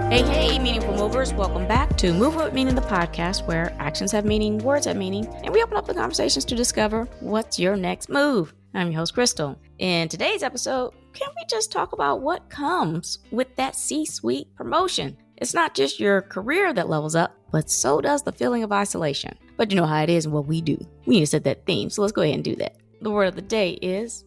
Hey, meaningful movers. Welcome back to Move With Meaning, the podcast where actions have meaning, words have meaning, and we open up the conversations to discover what's your next move. I'm your host, Krystal. In today's episode, can we just talk about what comes with that C-suite promotion? It's not just your career that levels up, but so does the feeling of isolation. But you know how it is and what we do. We need to set that theme, so let's go ahead and do that. The word of the day is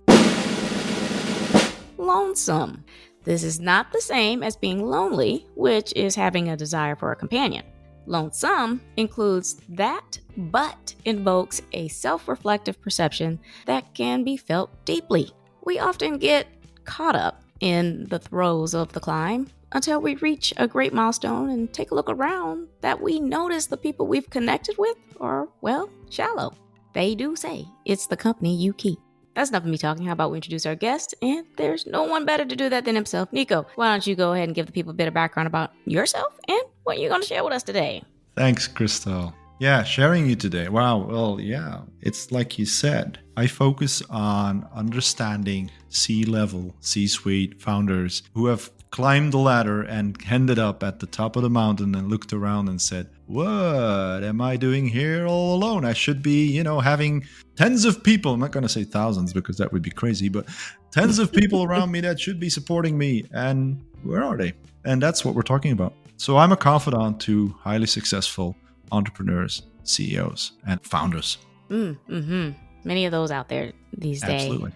lonesome. This is not the same as being lonely, which is having a desire for a companion. Lonesome includes that, but invokes a self-reflective perception that can be felt deeply. We often get caught up in the throes of the climb until we reach a great milestone and take a look around that we notice the people we've connected with are, well, shallow. They do say it's the company you keep. That's enough of me talking. How about we introduce our guest? And there's no one better to do that than himself. Nico, why don't you go ahead and give the people a bit of background about yourself and what you're going to share with us today? Thanks, Krystal. Yeah, sharing you today. Wow. Well, yeah, it's like you said. I focus on understanding C-level, C-suite founders who have climbed the ladder and ended up at the top of the mountain and looked around and said, what am I doing here all alone? I should be, having tens of people. I'm not going to say thousands because that would be crazy, but tens of people around me that should be supporting me. And where are they? And that's what we're talking about. So I'm a confidant to highly successful entrepreneurs, CEOs, and founders. Many of those out there these days. Absolutely.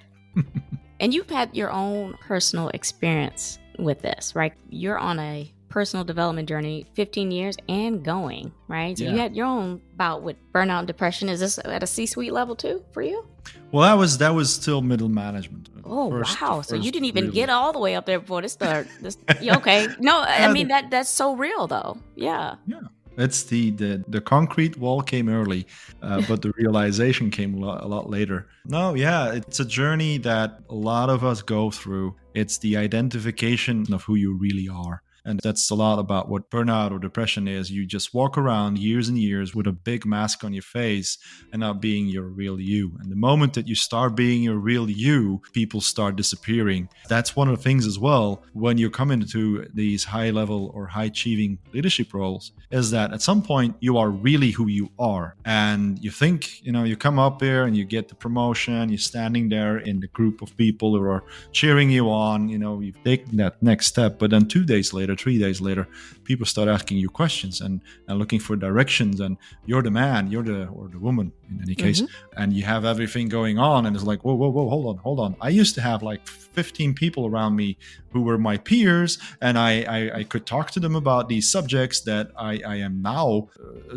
And you've had your own personal experience with this, right? You're on a personal development journey, 15 years and going, right? So You had your own bout with burnout and depression. Is this at a C-suite level too for you? Well, that was still middle management. Oh, wow. So you didn't even get all the way up there before this started. Okay. No, I mean, that's so real though. Yeah. Yeah. It's the concrete wall came early, but the realization came a lot later. No, yeah, it's a journey that a lot of us go through. It's the identification of who you really are. And that's a lot about what burnout or depression is. You just walk around years and years with a big mask on your face and not being your real you. And the moment that you start being your real you, people start disappearing. That's one of the things as well when you come into these high level or high achieving leadership roles, is that at some point you are really who you are. And you think, you come up there and you get the promotion, you're standing there in the group of people who are cheering you on, you've taken that next step. But then 2 days later, 3 days later, people start asking you questions and looking for directions, and you're the man, or the woman in any case, and you have everything going on, and it's like, whoa, hold on. I used to have like 15 people around me who were my peers, and I could talk to them about these subjects that I am now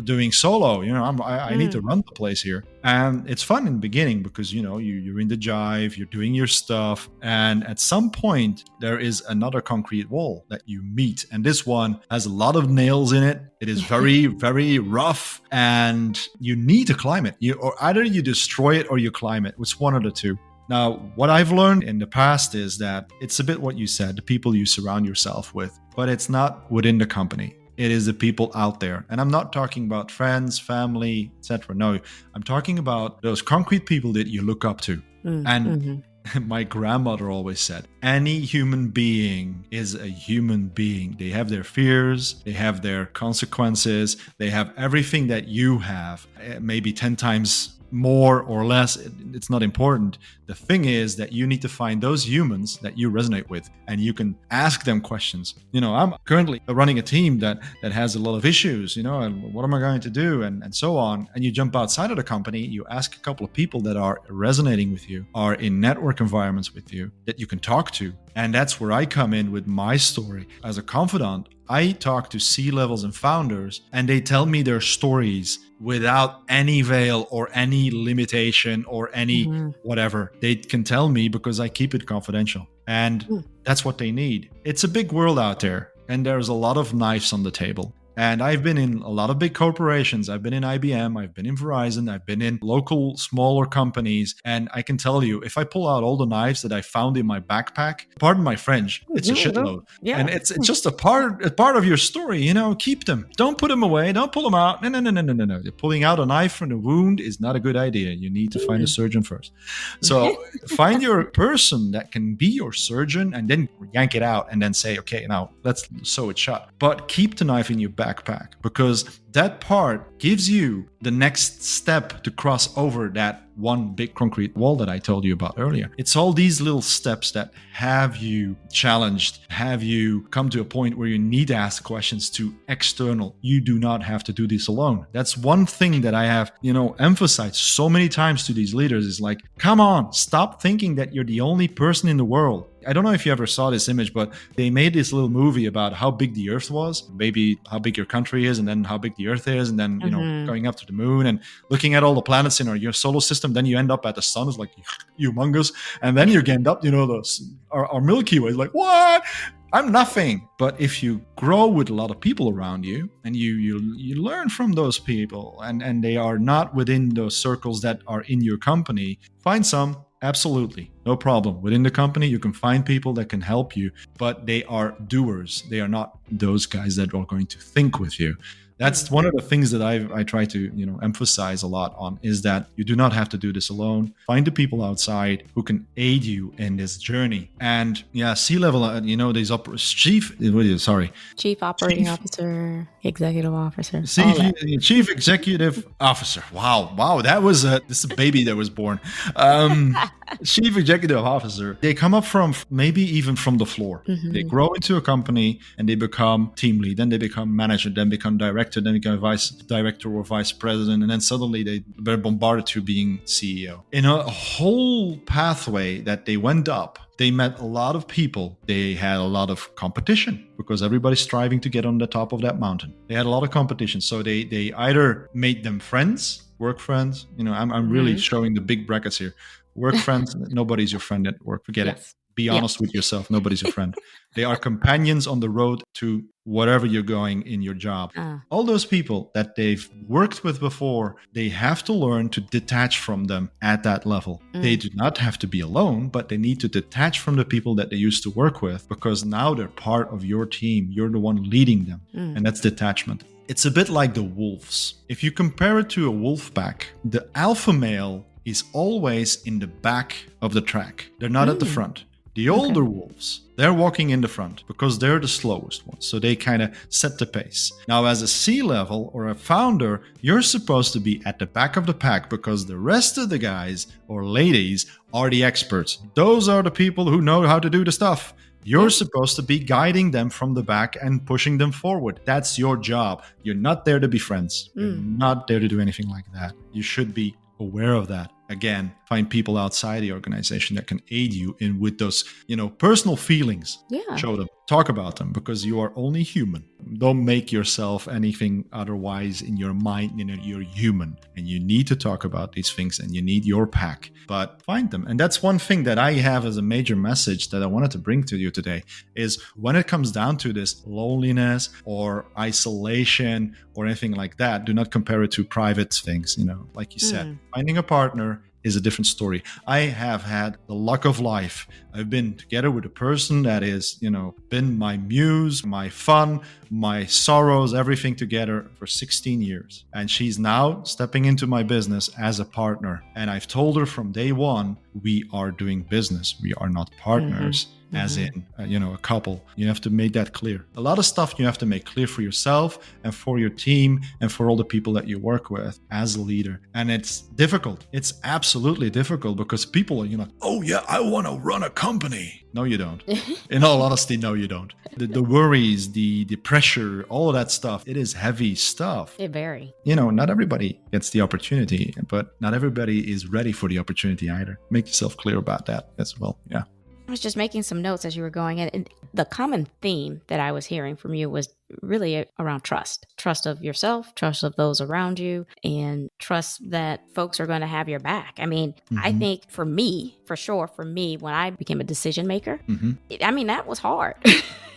doing solo. I need to run the place here. And it's fun in the beginning because, you're in the jive, you're doing your stuff. And at some point, there is another concrete wall that you meet. And this one has a lot of nails in it. It is very, very rough. And you need to climb it. Or either you destroy it or you climb it. It's one of the two. Now, what I've learned in the past is that it's a bit what you said, the people you surround yourself with. But it's not within the company. It is the people out there. And I'm not talking about friends, family, etc. No, I'm talking about those concrete people that you look up to. My grandmother always said, any human being is a human being. They have their fears, they have their consequences, they have everything that you have, maybe 10 times more or less. It's not important. The thing is that you need to find those humans that you resonate with, and you can ask them questions. I'm currently running a team that has a lot of issues, and what am I going to do, and so on. And you jump outside of the company, you ask a couple of people that are resonating with you, are in network environments with you, that you can talk to. And that's where I come in with my story. As a confidant, I talk to C-levels and founders, and they tell me their stories without any veil or any limitation or any whatever. They can tell me because I keep it confidential. And that's what they need. It's a big world out there, and there's a lot of knives on the table. And I've been in a lot of big corporations. I've been in IBM, I've been in Verizon, I've been in local smaller companies. And I can tell you, if I pull out all the knives that I found in my backpack, pardon my French, it's a shitload. Yeah. And it's just a part of your story, keep them. Don't put them away. Don't pull them out. No. Pulling out a knife from a wound is not a good idea. You need to find a surgeon first. So find your person that can be your surgeon and then yank it out and then say, okay, now let's sew it shut. But keep the knife in your backpack, because that part gives you the next step to cross over that one big concrete wall that I told you about earlier. It's all these little steps that have you challenged, have you come to a point where you need to ask questions to external. You do not have to do this alone. That's one thing that I have, emphasized so many times to these leaders is like, come on, stop thinking that you're the only person in the world. I don't know if you ever saw this image, but they made this little movie about how big the Earth was, maybe how big your country is, and then how big the Earth is, and then, going up to the moon and looking at all the planets in your solar system. Then you end up at the sun, is like humongous. And then you end up, our Milky Way is like, what? I'm nothing. But if you grow with a lot of people around you and you learn from those people and they are not within those circles that are in your company, find some. Absolutely. No problem. Within the company, you can find people that can help you, but they are doers. They are not those guys that are going to think with you. That's one of the things that I try to, emphasize a lot on, is that you do not have to do this alone. Find the people outside who can aid you in this journey. And C-level, these chief operating officer, executive officer, chief executive officer. Wow, this is a baby that was born. Chief executive officer. They come up from maybe even from the floor. Mm-hmm. They grow into a company and they become team lead, then they become manager, then become director, then become vice director or vice president, and then suddenly they're bombarded to being CEO. In a whole pathway that they went up, they met a lot of people. They had a lot of competition because everybody's striving to get on the top of that mountain. They had a lot of competition. So they either made them friends, work friends. I'm really showing the big brackets here. Work friends, nobody's your friend at work. Forget it. Be honest with yourself. Nobody's your friend. They are companions on the road to whatever you're going in your job. All those people that they've worked with before, they have to learn to detach from them at that level. They do not have to be alone, but they need to detach from the people that they used to work with, because now they're part of your team. You're the one leading them. And that's detachment. It's a bit like the wolves. If you compare it to a wolf pack, the alpha male is always in the back of the track. They're not at the front. The older wolves, they're walking in the front because they're the slowest ones. So they kind of set the pace. Now, as a C-level or a founder, you're supposed to be at the back of the pack because the rest of the guys or ladies are the experts. Those are the people who know how to do the stuff. You're supposed to be guiding them from the back and pushing them forward. That's your job. You're not there to be friends. You're not there to do anything like that. You should be aware of that. Again, find people outside the organization that can aid you in with those, personal feelings. Yeah. Show them, talk about them, because you are only human. Don't make yourself anything otherwise in your mind. You're human and you need to talk about these things and you need your pack, but find them. And that's one thing that I have as a major message that I wanted to bring to you today is when it comes down to this loneliness or isolation or anything like that, do not compare it to private things. Like you said, finding a partner is a different story. I have had the luck of life. I've been together with a person that is, been my muse, my fun, my sorrows, everything together for 16 years. And she's now stepping into my business as a partner. And I've told her from day one, we are doing business. We are not partners. As in, a couple. You have to make that clear. A lot of stuff you have to make clear for yourself and for your team and for all the people that you work with as a leader. And it's difficult. It's absolutely difficult because people are, oh yeah, I want to run a company. No, you don't. In all honesty, no, you don't. The worries, the pressure, all of that stuff, it is heavy stuff. It varies. Not everybody gets the opportunity, but not everybody is ready for the opportunity either. Make yourself clear about that as well. Yeah. I was just making some notes as you were going, and the common theme that I was hearing from you was really around trust of yourself, trust of those around you, and trust that folks are going to have your back. I mean, I think for me, when I became a decision maker, that was hard.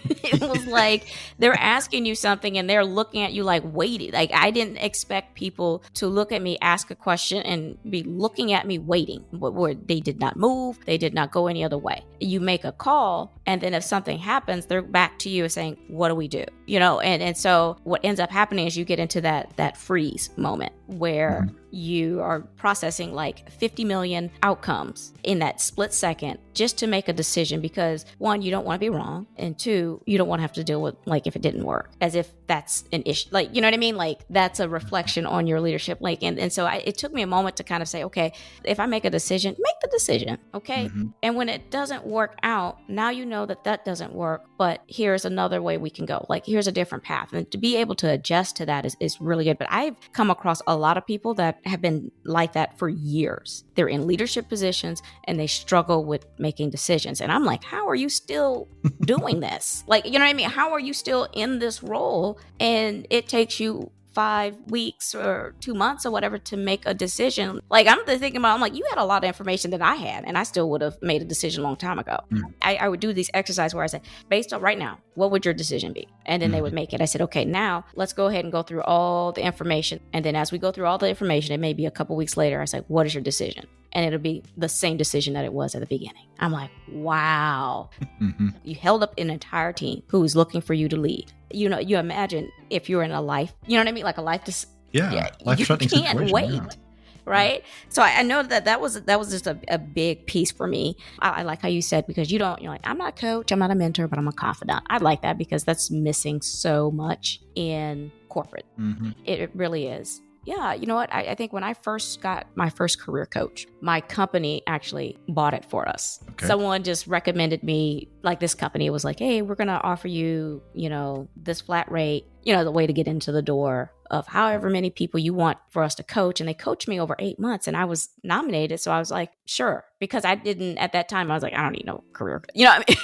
It was like they're asking you something and they're looking at you like waiting. Like I didn't expect people to look at me, ask a question, and be looking at me waiting. Where they did not move, they did not go any other way. You make a call, and then if something happens, they're back to you saying, "What do we do?" And so what ends up happening is you get into that freeze moment where you are processing like 50 million outcomes in that split second just to make a decision because one, you don't want to be wrong, and two, you don't want to have to deal with like if it didn't work, as if that's an issue. Like, you know what I mean? Like that's a reflection on your leadership. Like, and so it took me a moment to kind of say, okay, if I make a decision, make the decision, okay? And when it doesn't work out, now you know that doesn't work, but here's another way we can go. Like here's a different path. And to be able to adjust to that is really good. But I've come across a lot of people that have been like that for years. They're in leadership positions and they struggle with making decisions. And I'm like, how are you still doing this? Like, you know what I mean? How are you still in this role? And it takes you 5 weeks or 2 months or whatever to make a decision. Like I'm thinking about, I'm like, you had a lot of information that I had, and I still would have made a decision a long time ago. I would do these exercises where I said, based on right now, what would your decision be? And then they would make it. I said, okay, now let's go ahead and go through all the information. And then as we go through all the information, it may be a couple weeks later, I said, what is your decision? And it'll be the same decision that it was at the beginning. I'm like, wow. You held up an entire team who was looking for you to lead. You know, you imagine if you're in a life, you know what I mean? Like a life, life-threatening you can't situation, wait. Right. So I know that was just a big piece for me. I like how you said, because you're like, I'm not a coach, I'm not a mentor, but I'm a confidant. I like that because that's missing so much in corporate. It really is. Yeah, you know what? I think when I first got my first career coach, my company actually bought it for us. Okay. Someone just recommended me, like this company was like, hey, we're going to offer you, this flat rate, the way to get into the door of however many people you want for us to coach. And they coached me over 8 months and I was nominated. So I was like, sure. Because I didn't, at that time, I was like, I don't need no career. You know what I mean?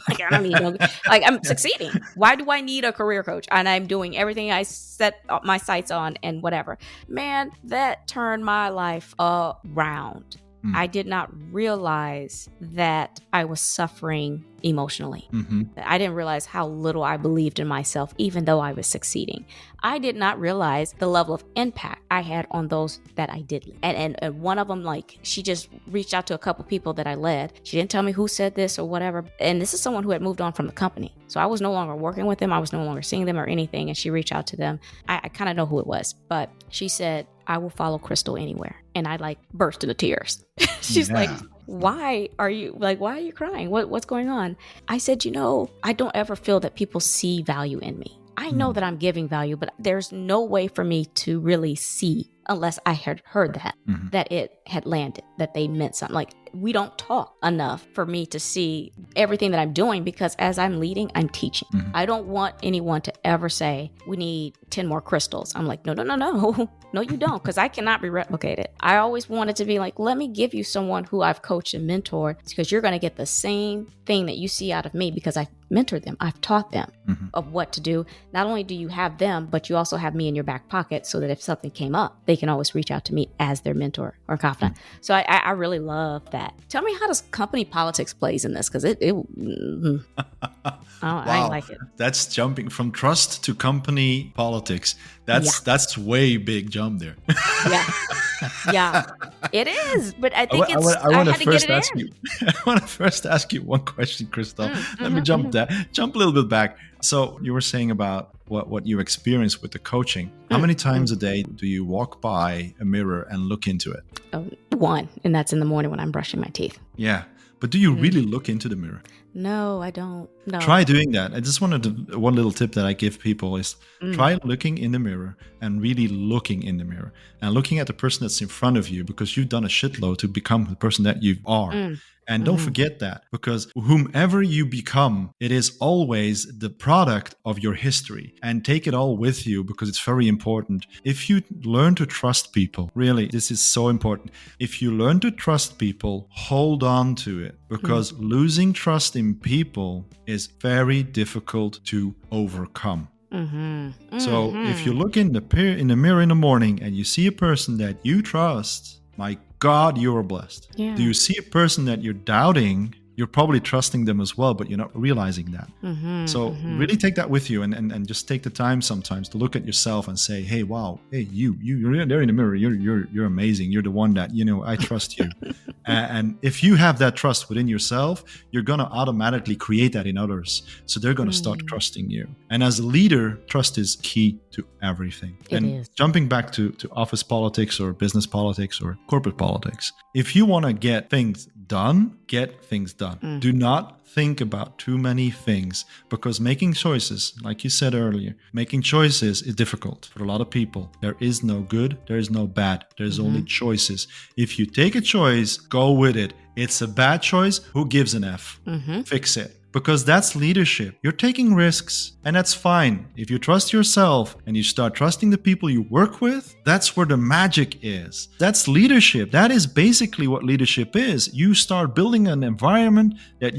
Like, I don't need no, like I'm succeeding. Why do I need a career coach? And I'm doing everything I set my sights on and whatever. Man, that turned my life around. I did not realize that I was suffering emotionally. I didn't realize how little I believed in myself, even though I was succeeding. I did not realize the level of impact I had on those that I did lead. And one of them, like, she just reached out to a couple people that I led. She didn't tell me who said this or whatever. And this is someone who had moved on from the company. So I was no longer working with them. I was no longer seeing them or anything. And she reached out to them. I kind of know who it was, but she said, I will follow Krystal anywhere. And I like burst into tears. She's like, why are you crying? What's going on? I said, I don't ever feel that people see value in me. I know that I'm giving value, but there's no way for me to really see unless I had heard that it had landed, that they meant something. Like, we don't talk enough for me to see everything that I'm doing, because as I'm leading, I'm teaching. I don't want anyone to ever say, we need 10 more Krystals. I'm like, no. No, you don't, because I cannot be replicated. I always wanted to be like, let me give you someone who I've coached and mentored, because you're going to get the same thing that you see out of me, because I've mentored them. I've taught them of what to do. Not only do you have them, but you also have me in your back pocket, so that if something came up, they can always reach out to me as their mentor or confidant. So I really love that. Tell me, how does company politics plays in this? Because I like it. That's jumping from trust to company politics. That's way big jump there. Yeah, it is. But I think I want to first ask you one question, Krystal. Let me jump a little bit back. So you were saying about what you experienced with the coaching. How many times a day do you walk by a mirror and look into it? One, and that's in the morning when I'm brushing my teeth. Yeah. But do you really look into the mirror? No, I don't. No. Try doing that. I just wanted one little tip that I give people is try looking in the mirror and really looking in the mirror and looking at the person that's in front of you, because you've done a shitload to become the person that you are. And don't forget that, because whomever you become, it is always the product of your history, and take it all with you, because it's very important. If you learn to trust people, really, this is so important. If you learn to trust people, hold on to it, because losing trust in people is very difficult to overcome. So if you look in the mirror in the morning and you see a person that you trust, my God, you are blessed. Yeah. Do you see a person that you're doubting? You're probably trusting them as well, but you're not realizing that. So really take that with you, and just take the time sometimes to look at yourself and say, hey, wow, hey, you're there in the mirror. You're amazing. You're the one that, I trust you. And if you have that trust within yourself, you're going to automatically create that in others. So they're going to start trusting you. And as a leader, trust is key to everything. It is. Jumping back to office politics or business politics or corporate politics, if you want to get things done, get things done. Do not think about too many things, because making choices, like you said earlier, making choices is difficult for a lot of people. There is no good, there is no bad, there's only choices. If you take a choice, go with it. It's a bad choice, who gives an F? Fix it. Because that's leadership. You're taking risks, and that's fine. If you trust yourself and you start trusting the people you work with, that's where the magic is. That's leadership. That is basically what leadership is. You start building an environment that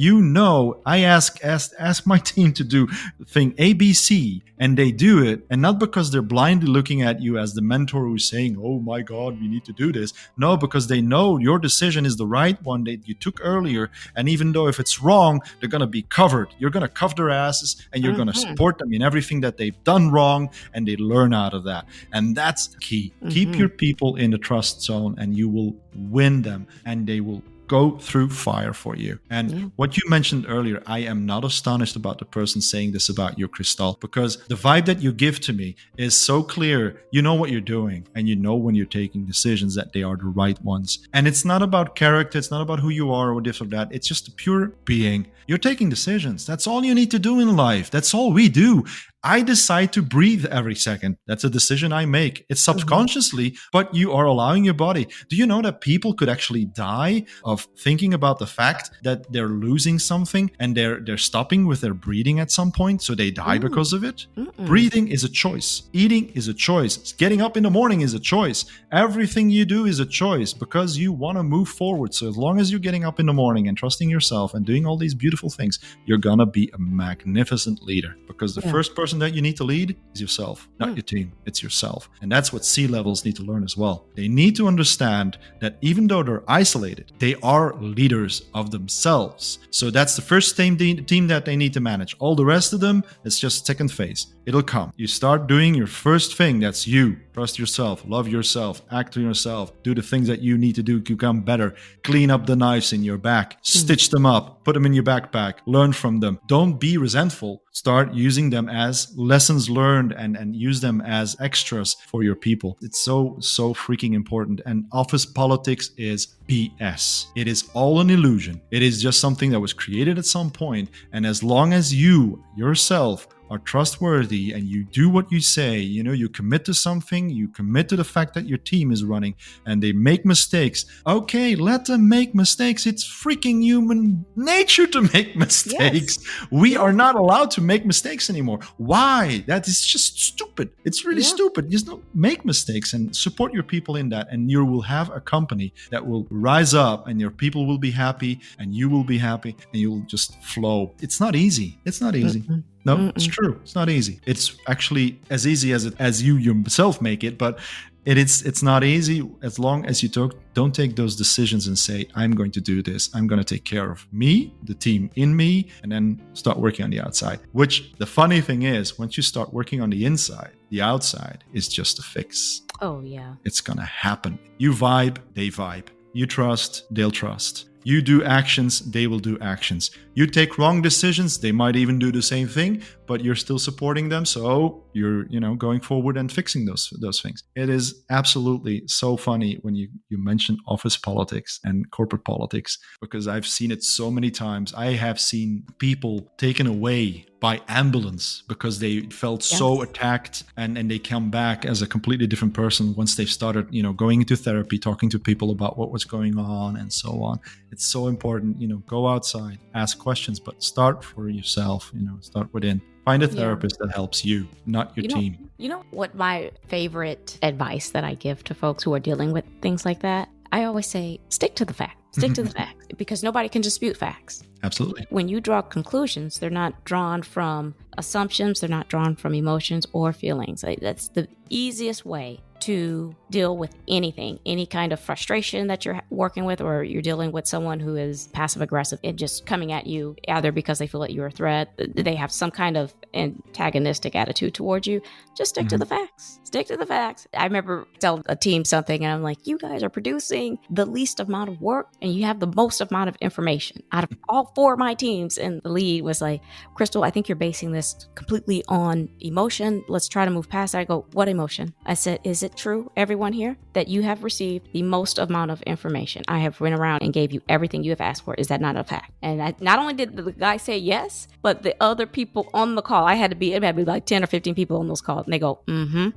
I ask my team to do thing A, B, C, and they do it. And not because they're blindly looking at you as the mentor who's saying, oh my God, we need to do this. No, because they know your decision is the right one that you took earlier. And even though if it's wrong, they're going to be covered. You're going to cover their asses, and you're going to support them in everything that they've done wrong, and they learn out of that. And that's key. Keep your people in the trust zone, and you will win them, and they will go through fire for you. And what you mentioned earlier, I am not astonished about the person saying this about you, Krystal, because the vibe that you give to me is so clear. You know what you're doing, and you know when you're taking decisions that they are the right ones. And it's not about character. It's not about who you are or this or that. It's just a pure being. You're taking decisions. That's all you need to do in life. That's all we do. I decide to breathe every second. That's a decision I make. It's subconsciously, but you are allowing your body. Do you know that people could actually die of thinking about the fact that they're losing something and they're stopping with their breathing at some point, so they die because of it? Breathing is a choice. Eating is a choice. Getting up in the morning is a choice. Everything you do is a choice, because you want to move forward. So as long as you're getting up in the morning and trusting yourself and doing all these beautiful things, you're going to be a magnificent leader, because the first person that you need to lead is yourself, not your team. It's yourself. And that's what C-levels need to learn as well. They need to understand that even though they're isolated, they are leaders of themselves. So that's the first team that they need to manage. All the rest of them, it's just second phase. It'll come. You start doing your first thing. That's you. Trust yourself. Love yourself. Act on yourself. Do the things that you need to do to become better. Clean up the knives in your back. Stitch them up. Put them in your backpack. Learn from them. Don't be resentful. Start using them as lessons learned and use them as extras for your people. It's so freaking important. And office politics is BS. It is all an illusion. It is just something that was created at some point. And as long as you yourself are trustworthy and you do what you say, you commit to something, you commit to the fact that your team is running and they make mistakes. Okay, let them make mistakes. It's freaking human nature to make mistakes. Yes. We are not allowed to make mistakes anymore. Why? That is just stupid. It's really stupid. Just don't make mistakes and support your people in that, and you will have a company that will rise up, and your people will be happy, and you will be happy, and you will just flow. It's not easy. It's not easy. No, it's true. It's not easy. It's actually as easy as you yourself make it, but it's not easy as long as you don't take those decisions and say, I'm going to do this. I'm going to take care of me, the team in me, and then start working on the outside. Which the funny thing is, once you start working on the inside, the outside is just a fix. Oh, yeah. It's going to happen. You vibe, they vibe. You trust, they'll trust. You do actions, they will do actions. You take wrong decisions, they might even do the same thing, but you're still supporting them. So you're, going forward and fixing those things. It is absolutely so funny when you mention office politics and corporate politics, because I've seen it so many times. I have seen people taken away by ambulance because they felt so attacked, and they come back as a completely different person once they've started, going into therapy, talking to people about what was going on and so on. It's so important, go outside, ask questions, but start for yourself, start within. Find a therapist that helps you, not your team. You know what my favorite advice that I give to folks who are dealing with things like that? I always say, stick to the facts. Stick to the facts. because nobody can dispute facts. Absolutely. When you draw conclusions, they're not drawn from assumptions, they're not drawn from emotions or feelings. Like, that's the easiest way to deal with anything, any kind of frustration that you're working with, or you're dealing with someone who is passive aggressive and just coming at you either because they feel that you're a threat, they have some kind of antagonistic attitude towards you. Just stick to the facts. Stick to the facts. I remember telling a team something and I'm like, you guys are producing the least amount of work and you have the most amount of information out of all 4 of my teams. And the lead was like, Krystal, I think you're basing this completely on emotion. Let's try to move past that. I go, what emotion? I said, is it true, everyone here, that you have received the most amount of information? I have went around and gave you everything you have asked for. Is that not a fact? And not only did the guy say yes, but the other people on the call, it had to be like 10 or 15 people on those calls. And they go, mm-hmm.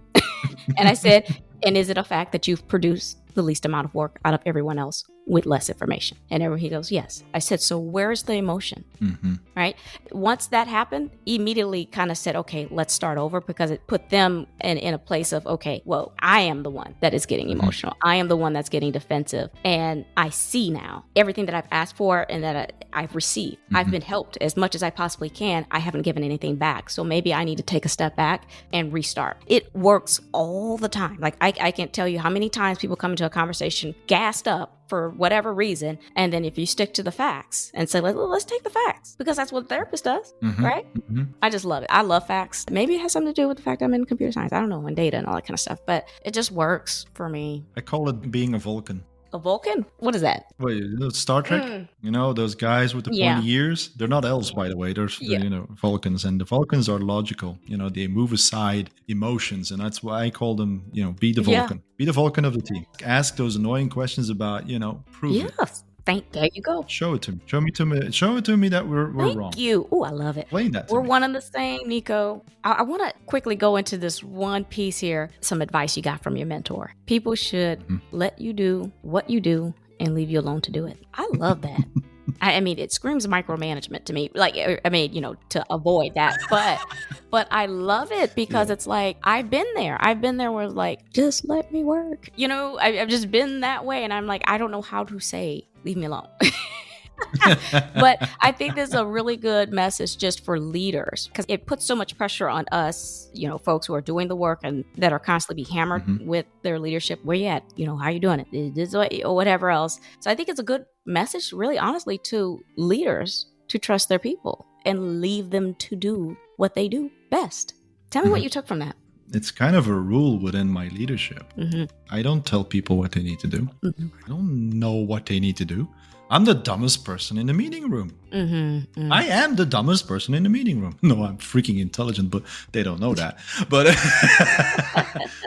And I said, and is it a fact that you've produced the least amount of work out of everyone else with less information? And everyone, he goes, yes. I said, so where's the emotion? Right? Once that happened, immediately kind of said, okay, let's start over, because it put them in a place of, okay, well, I am the one that is getting emotional. I am the one that's getting defensive. And I see now everything that I've asked for and that I've received. I've been helped as much as I possibly can. I haven't given anything back. So maybe I need to take a step back and restart. It works all the time. Like I can't tell you how many times people come into a conversation gassed up for whatever reason. And then if you stick to the facts and say, let's take the facts, because that's what a therapist does, right? I just love it. I love facts. Maybe it has something to do with the fact I'm in computer science. I don't know, and data and all that kind of stuff, but it just works for me. I call it being a Vulcan. A Vulcan? What is that? Wait, Star Trek? You know, those guys with the pointy ears? They're not elves, by the way. They're Vulcans. And the Vulcans are logical. You know, they move aside emotions. And that's why I call them, be the Vulcan. Be the Vulcan of the team. Ask those annoying questions about, prove it. There you go. Show it to me. Show it to me that we're wrong. Thank you. Oh, I love it. Explain that to We're me. one and the same, Nico. I want to quickly go into this one piece here. Some advice you got from your mentor. People should let you do what you do and leave you alone to do it. I love that. I mean, it screams micromanagement to me. Like, I mean, to avoid that. But I love it because it's like, I've been there. Where it's like, just let me work. I've just been that way. And I'm like, I don't know how to say, leave me alone. But I think this is a really good message just for leaders, because it puts so much pressure on us, folks who are doing the work and that are constantly be hammered with their leadership. Where you at? How are you doing it? This way, or whatever else. So I think it's a good message, really, honestly, to leaders to trust their people and leave them to do what they do best. Tell me what you took from that. It's kind of a rule within my leadership. I don't tell people what they need to do. I don't know what they need to do. I'm the dumbest person in the meeting room. I am the dumbest person in the meeting room. No, I'm freaking intelligent, but they don't know that. But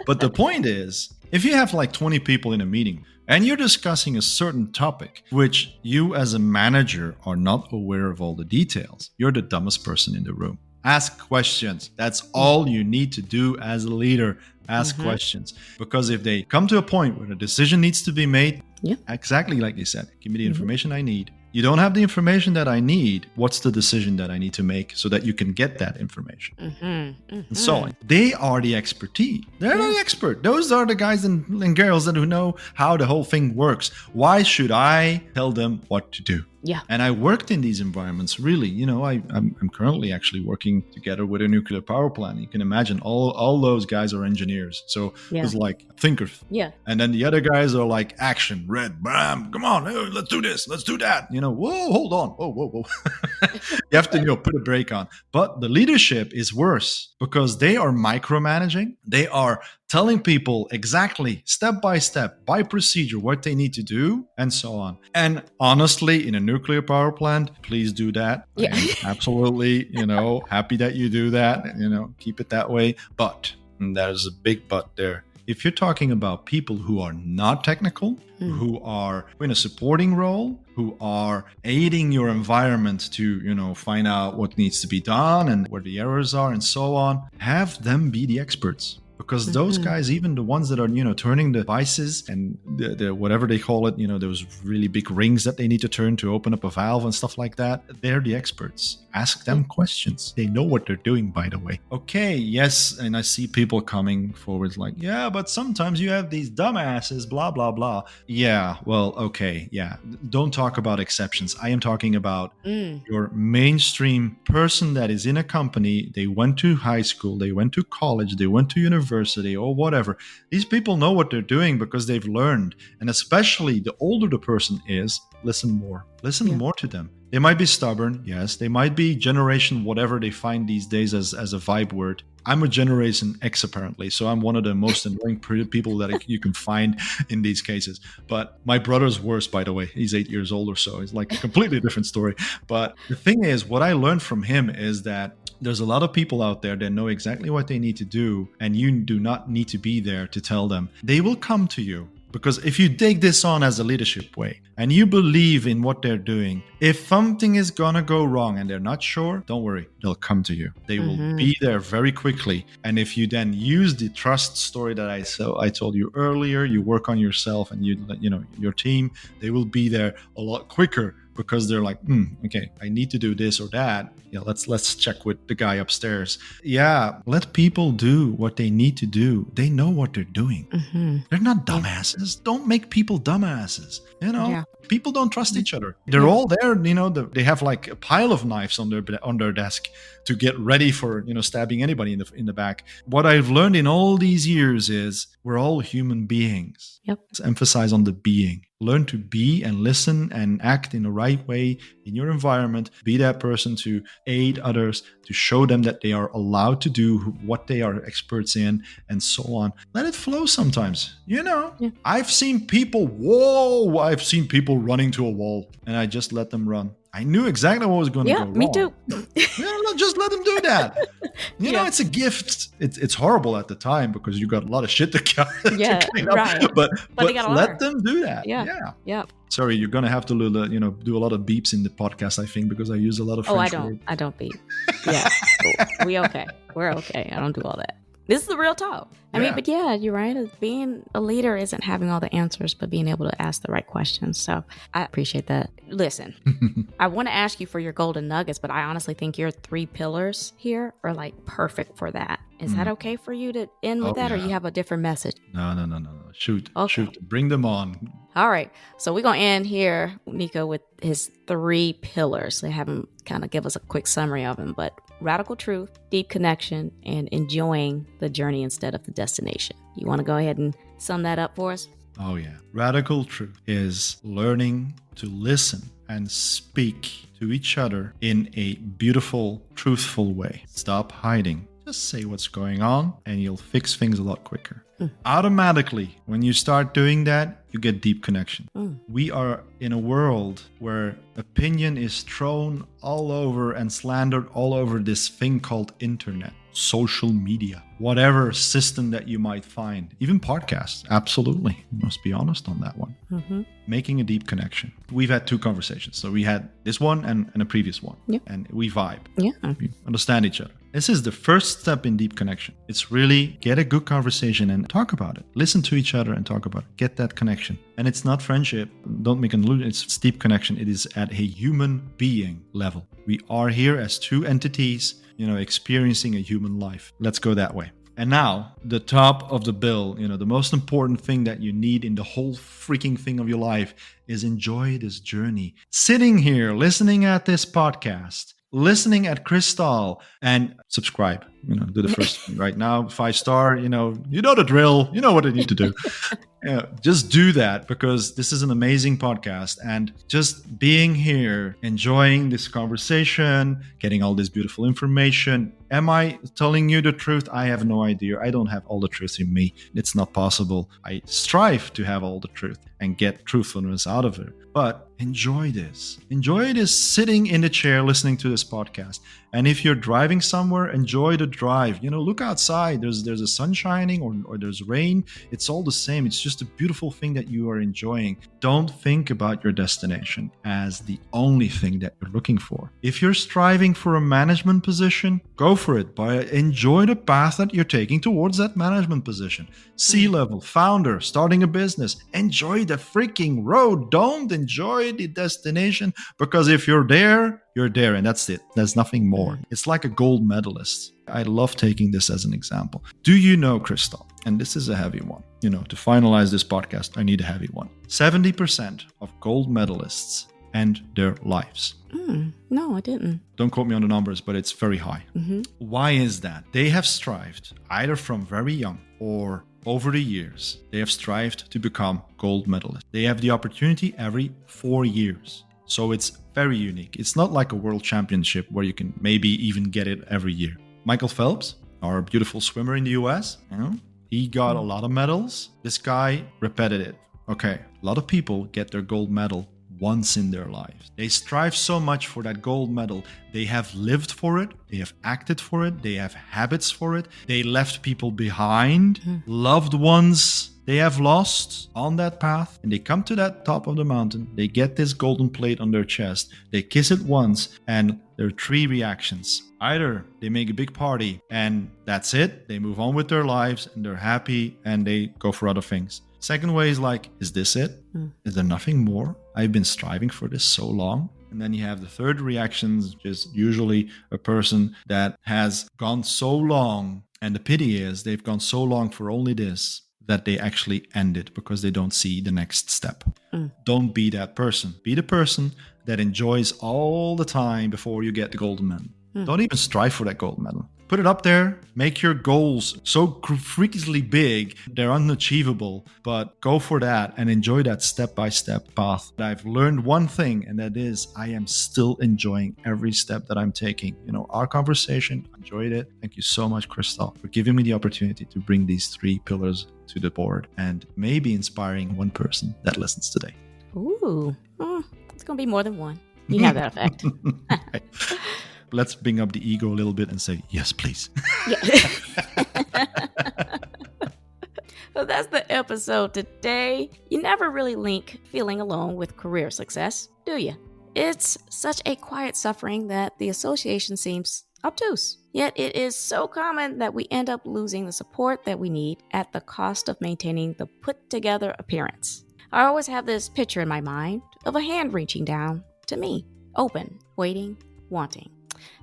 but the point is, if you have like 20 people in a meeting and you're discussing a certain topic, which you as a manager are not aware of all the details, you're the dumbest person in the room. Ask questions. That's all you need to do as a leader. Ask questions. Because if they come to a point where a decision needs to be made, exactly like you said, give me the information I need. You don't have the information that I need. What's the decision that I need to make so that you can get that information? And so on. They are the expertise. They're the expert. Those are the guys and girls that who know how the whole thing works. Why should I tell them what to do? Yeah. And I worked in these environments, really. I'm currently actually working together with a nuclear power plant. You can imagine all those guys are engineers. So it's like thinkers. Yeah. And then the other guys are like action, red, bam, come on, let's do this, let's do that. Whoa, hold on. Whoa. You have to put a brake on. But the leadership is worse because they are micromanaging. They are telling people exactly, step by step, by procedure, what they need to do, and so on. And honestly, in a nuclear power plant, please do that. Yeah. Absolutely, happy that you do that, keep it that way. But, and there's a big but there. If you're talking about people who are not technical, who are in a supporting role, who are aiding your environment to, find out what needs to be done and where the errors are and so on, have them be the experts. because those guys, even the ones that are, turning the devices and the whatever they call it, those really big rings that they need to turn to open up a valve and stuff like that, they're the experts. Ask them questions. They know what they're doing, by the way. Okay, yes, and I see people coming forward like, yeah, but sometimes you have these dumbasses, blah, blah, blah. Yeah, well, okay, yeah. Don't talk about exceptions. I am talking about your mainstream person that is in a company. They went to high school, they went to college, they went to university or whatever. These people know what they're doing because they've learned. And especially the older the person is, listen more. Listen more to them. They might be stubborn, yes. They might be generation whatever they find these days as a vibe word. I'm a Generation X apparently, so I'm one of the most annoying people that you can find in these cases. But my brother's worse, by the way. He's 8 years old or so. It's like a completely different story. But the thing is, what I learned from him is that there's a lot of people out there that know exactly what they need to do, and you do not need to be there to tell them. They will come to you. Because if you take this on as a leadership way and you believe in what they're doing, if something is going to go wrong and they're not sure, don't worry, they'll come to you. They will be there very quickly. And if you then use the trust story that I told you earlier, you work on yourself and your team, they will be there a lot quicker. Because they're like, okay, I need to do this or that. Yeah, let's check with the guy upstairs. Yeah, let people do what they need to do. They know what they're doing. They're not dumbasses. Don't make people dumbasses. People don't trust each other. They're all there. They have like a pile of knives on their desk to get ready for stabbing anybody in the back. What I've learned in all these years is we're all human beings. Let's emphasize on the being. Learn to be and listen and act in the right way in your environment. Be that person to aid others, to show them that they are allowed to do what they are experts in, and so on. Let it flow sometimes. I've seen people running to a wall, and I just let them run. I knew exactly what was going to go wrong. Me too. Just let them do that. It's a gift. It's horrible at the time because you got a lot of shit to clean up. Right. But let them do that. Yeah. Sorry, you're gonna have to do a lot of beeps in the podcast, I think, because I use a lot of French words. I don't beep. Yeah, cool. We're okay. I don't do all that. This is the real talk. I mean, but you're right. Being a leader isn't having all the answers, but being able to ask the right questions. So I appreciate that. Listen, I want to ask you for your golden nuggets, but I honestly think your 3 pillars here are like perfect for that. Is that okay for you to end with that, or you have a different message? No. Shoot. Bring them on. All right. So we're going to end here, Nico, with his 3 pillars. They have him kind of give us a quick summary of them, but radical truth, deep connection, and enjoying the journey instead of the destination. You want to go ahead and sum that up for us? Oh, yeah. Radical truth is learning to listen and speak to each other in a beautiful, truthful way. Stop hiding. Just say what's going on and you'll fix things a lot quicker. Automatically, when you start doing that, you get deep connection. We are in a world where opinion is thrown all over and slandered all over this thing called internet, social media, whatever system that you might find, even podcasts. Absolutely. You must be honest on that one. Making a deep connection. We've had 2 conversations. So we had this one and a previous one. And we vibe. We understand each other. This is the first step in deep connection. It's really get a good conversation and talk about it. Listen to each other and talk about it. Get that connection. And it's not friendship. Don't make an illusion. It's deep connection. It is at a human being level. We are here as 2 entities, experiencing a human life. Let's go that way. And now, the top of the bill, the most important thing that you need in the whole freaking thing of your life is enjoy this journey. Sitting here, listening at this podcast, listening at Krystal, and subscribe. Do the first thing right now, 5-star. You know the drill. You know what I need to do. Just do that because this is an amazing podcast, and just being here, enjoying this conversation, getting all this beautiful information. Am I telling you the truth? I have no idea. I don't have all the truth in me. It's not possible. I strive to have all the truth and get truthfulness out of it. But enjoy this. Enjoy this sitting in the chair listening to this podcast. And if you're driving somewhere, enjoy the drive. Look outside. There's a sun shining or there's rain. It's all the same. It's just a beautiful thing that you are enjoying. Don't think about your destination as the only thing that you're looking for. If you're striving for a management position, go for it. But enjoy the path that you're taking towards that management position. C-level, founder, starting a business. Enjoy the freaking road. Don't enjoy the destination, because if you're there, you're there, and that's it. There's nothing more. It's like a gold medalist. I love taking this as an example. Do you know, Krystal, and this is a heavy one, to finalize this podcast, I need a heavy one. 70% of gold medalists end their lives. No, I didn't. Don't quote me on the numbers, but it's very high. Mm-hmm. Why is that? They have strived either from very young or over the years. They have strived to become gold medalists. They have the opportunity every 4 years. So it's very unique. It's not like a world championship where you can maybe even get it every year. Michael Phelps, our beautiful swimmer in the US, he got a lot of medals. This guy, repetitive. Okay, a lot of people get their gold medal once in their lives. They strive so much for that gold medal. They have lived for it. They have acted for it. They have habits for it. They left people behind, loved ones they have lost on that path, and they come to that top of the mountain. They get this golden plate on their chest. They kiss it once, and there are 3 reactions. Either they make a big party and that's it. They move on with their lives and they're happy and they go for other things. Second way is like, is this it? Is there nothing more? I've been striving for this so long. And then you have the third reactions, which is usually a person that has gone so long. And the pity is they've gone so long for only this that they actually end it because they don't see the next step. Don't be that person. Be the person that enjoys all the time before you get the golden medal. Don't even strive for that gold medal. Put it up there. Make your goals so freakishly big, they're unachievable. But go for that and enjoy that step-by-step path. I've learned one thing, and that is I am still enjoying every step that I'm taking. Our conversation, I enjoyed it. Thank you so much, Krystal, for giving me the opportunity to bring these 3 pillars to the board and maybe inspiring one person that listens today. Ooh, it's going to be more than one. You have that effect. Let's bring up the ego a little bit and say, yes, please. Yeah. So that's the episode today. You never really link feeling alone with career success, do you? It's such a quiet suffering that the association seems obtuse. Yet it is so common that we end up losing the support that we need at the cost of maintaining the put-together appearance. I always have this picture in my mind of a hand reaching down to me, open, waiting, wanting.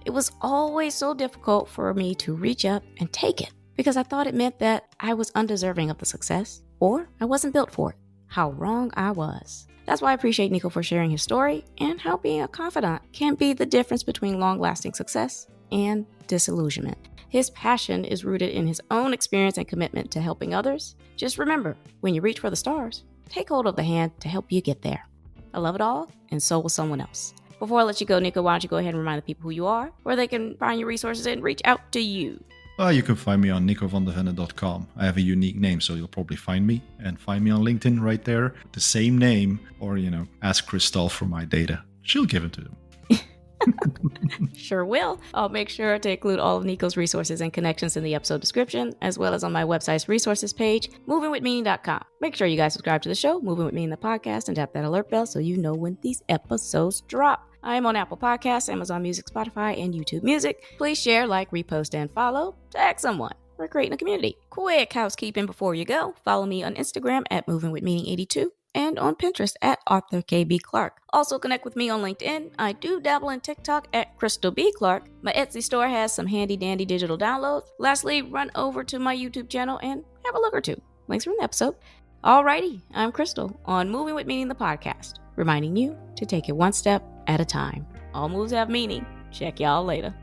It was always so difficult for me to reach up and take it because I thought it meant that I was undeserving of the success or I wasn't built for it. How wrong I was. That's why I appreciate Nico for sharing his story and how being a confidant can be the difference between long-lasting success and disillusionment. His passion is rooted in his own experience and commitment to helping others. Just remember, when you reach for the stars, take hold of the hand to help you get there. I love it all, and so will someone else. Before I let you go, Nico, why don't you go ahead and remind the people who you are, where they can find your resources and reach out to you. Well, you can find me on nicovandevenne.com. I have a unique name, so you'll probably find me. And find me on LinkedIn right there, the same name. Or, ask Krystal for my data. She'll give it to them. Sure will. I'll make sure to include all of Nico's resources and connections in the episode description, as well as on my website's resources page, movingwithmeaning.com. Make sure you guys subscribe to the show, Moving With Meaning the podcast, and tap that alert bell so you know when these episodes drop. I am on Apple Podcasts, Amazon Music, Spotify, and YouTube Music. Please share, like, repost, and follow. Tag someone. We're creating a community. Quick housekeeping before you go. Follow me on Instagram at movingwithmeaning82. And on Pinterest at Arthur KB Clark. Also connect with me on LinkedIn. I do dabble in TikTok at Krystal B. Clark. My Etsy store has some handy dandy digital downloads. Lastly, run over to my YouTube channel and have a look or two. Links are in the episode. Alrighty, I'm Krystal on Moving With Meaning the podcast, reminding you to take it one step at a time. All moves have meaning. Check y'all later.